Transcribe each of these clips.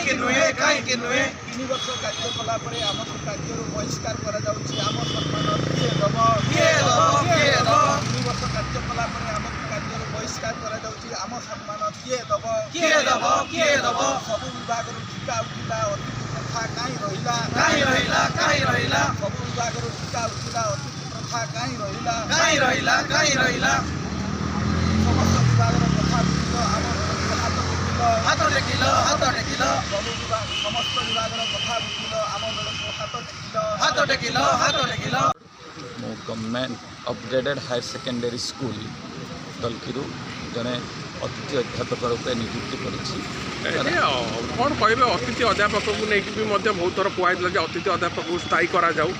तीन वर्ष कार्य कलापर आम कार्य बहिष्कार कर आम सम्मान किए दब 3 वर्ष कार्य कलापर आम कार्य बहिष्कार कर आम सम्मान किए दब सब विभाग टीका उठिला अतिथि प्रथा कहीं रहा सब विभाग टीका उठिला अतिथि प्रथा कहीं रहा समस्त विभाग कथा आम हाथ टेकिल सब विभाग समस्त विभाग कथा बुझिल आम बेलू हाथ टेकिल government upgraded higher secondary school दलकिरू जड़े अतिथि अध्यापक रूपे नियुक्ति कौन कहे अतिथि अध्यापक को लेकिन बहुत थर कहला अतिथि अध्यापक को स्थायी करा जाऊ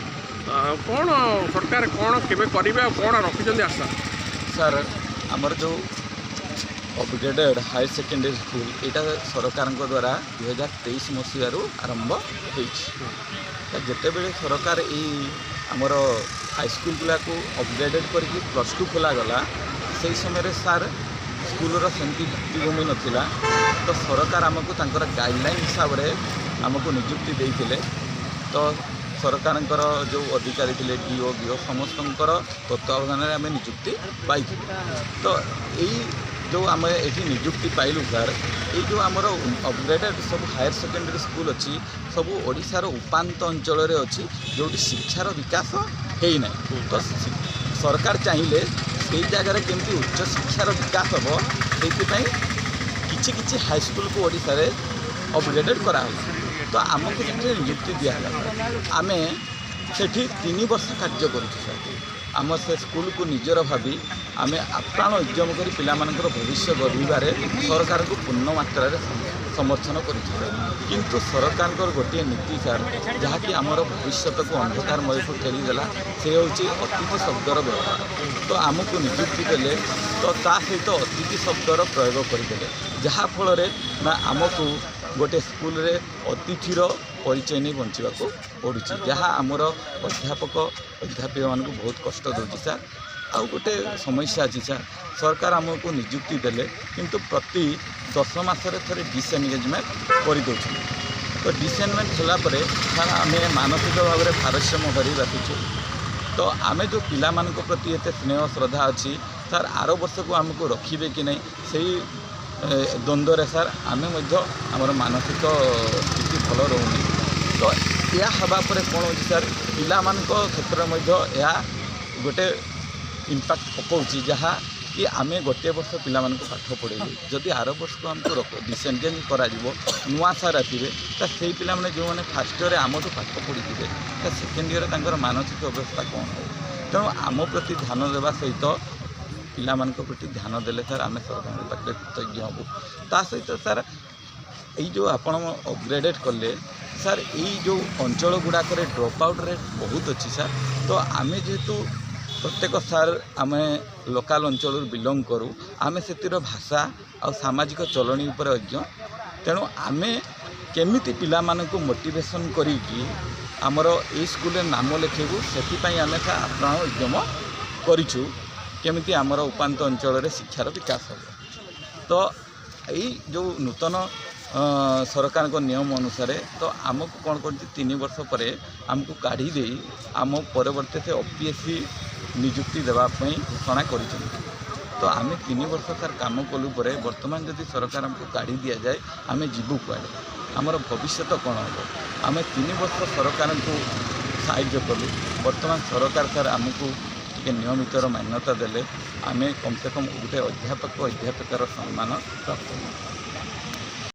कौन सरकार कौन केबे करेंगे कौन रखिंट आशा सर आमर जो अपग्रेडेड हायर सेकेंडरी स्कूल यहाँ सरकार द्वारा 2023 मसीह आरंभ होते बेले सरकार आमर हाईस्कूल पिला को अपग्रेडेड करके +2 खोलागला से समय सार स्कूलर सेमती भित्तिभूमि नाला तो सरकार आमको गाइडलाइन हिसाब से आमको नियुक्ति देते तो सरकार जो अधिकारी थे डीओ बीओ समस्त तत्वावधान आम नियुक्ति पाई तो यही जो आम ये नियुक्ति पाइलु सर ये जो आमर अपग्रेडेड सब हायर सेकेंडरी स्कूल अच्छी सब ओडिशार उपांत अंचल अच्छी जो शिक्षार विकास होना तो सरकार चाहिए से जगार केमती उच्च शिक्षार विकास हम से किसी हाईस्कूल को ओडिशा रे अपग्रेडेड करा तो आमको से नियुक्ति दिगला आम से 3 वर्ष कार्य कर आम से स्कूल को निजर भावी आम आप्राण उद्यम कर पिलामानकर भविष्य गढ़ारे सरकार को पूर्ण मात्रा समर्थन किंतु सरकार गोटे नीति सार जहाँकि आमर भविष्य को अंधकारमय को ठेलीदेला से हूँ अतिथि शब्दर व्यवहार तो आमको नियुक्ति देले तो ता सहित अतिथि शब्दर प्रयोग करदे जहाँफल आमको गोटे स्कूल रे अतिथिर परिचय नहीं बंचा पड़ू जहाँ आमर अध्यापक अध्यापिका मानक बहुत कष्ट दूसरी सर आउ गोटे समस्या अच्छी सर सरकार आमको नियुक्ति देले किंतु प्रति 10 मासरे थे डिसएंगेजमेंट कर तो डिसएंगेजमेंट होगापर सर आम मानसिक भाव में भारसाम्य हर रखीचु तो आम जो पिला प्रति एत स्नेह श्रद्धा अच्छी सर आर वर्ष को आमको रखिए कि नहीं से द्वंद्व सर आम मानसिक स्थिति भल रोनी तो यह हवापर कौन हो सर पिला क्षेत्र में यह गोटे इम्पैक्ट पकाउची जहाँ कि आम गोटे वर्ष पिला पाठ पढ़ेलु जदि आर वर्ष को आमको डिसएंगेज करा नुआ सार आसवे तो से पिला जो मैंने फास्ट इयर आम पाठ पढ़ी थे तो सेकेंड इयर मानसिक अवस्था कौन हो तेणु आम प्रति ध्यान देवा सहित पिला प्रति ध्यान देले सर आम सरकार पाखे कृतज्ञ हबू ता सहित सर यही जो आप अपग्रेडेड कले सर यही जो अंचल गुड़ाक ड्रॉप आउट रेट बहुत अच्छी सर तो आम जेहेतु प्रत्येक सार आम लोकल अंचल बिलंग करूँ आम से भाषा आ सामाजिक चलनी उपर अज्ञ तेणु आम केमिति पिला मानकु मोटिवेशन करी आमर ए स्कूल नाम लिखेबू से आम आप्राण उद्यम करूँ केमिति आमर उपांत अंचल शिक्षार विकास हो तो यही जो नूतन सरकार को नियम अनुसार तो आमको कौन कर 3 वर्ष पर आमको काढ़ी दे आम परवर्ती से OPSC नियुक्ति देवाई घोषणा कर तो आम 3 वर्ष सर काम कलु पर बर्तमान जदि सरकार आमको काढ़ी दि जाए आम जीवु कुआड़े आमर भविष्य कौन हम आम 3 वर्ष सरकार को साहाय्य कलु बर्तमान सरकार सर आमको नियमितर मान्यता देले आम कम से कम गोटे अध्यापक अध्यापिकार सम्मान प्राप्त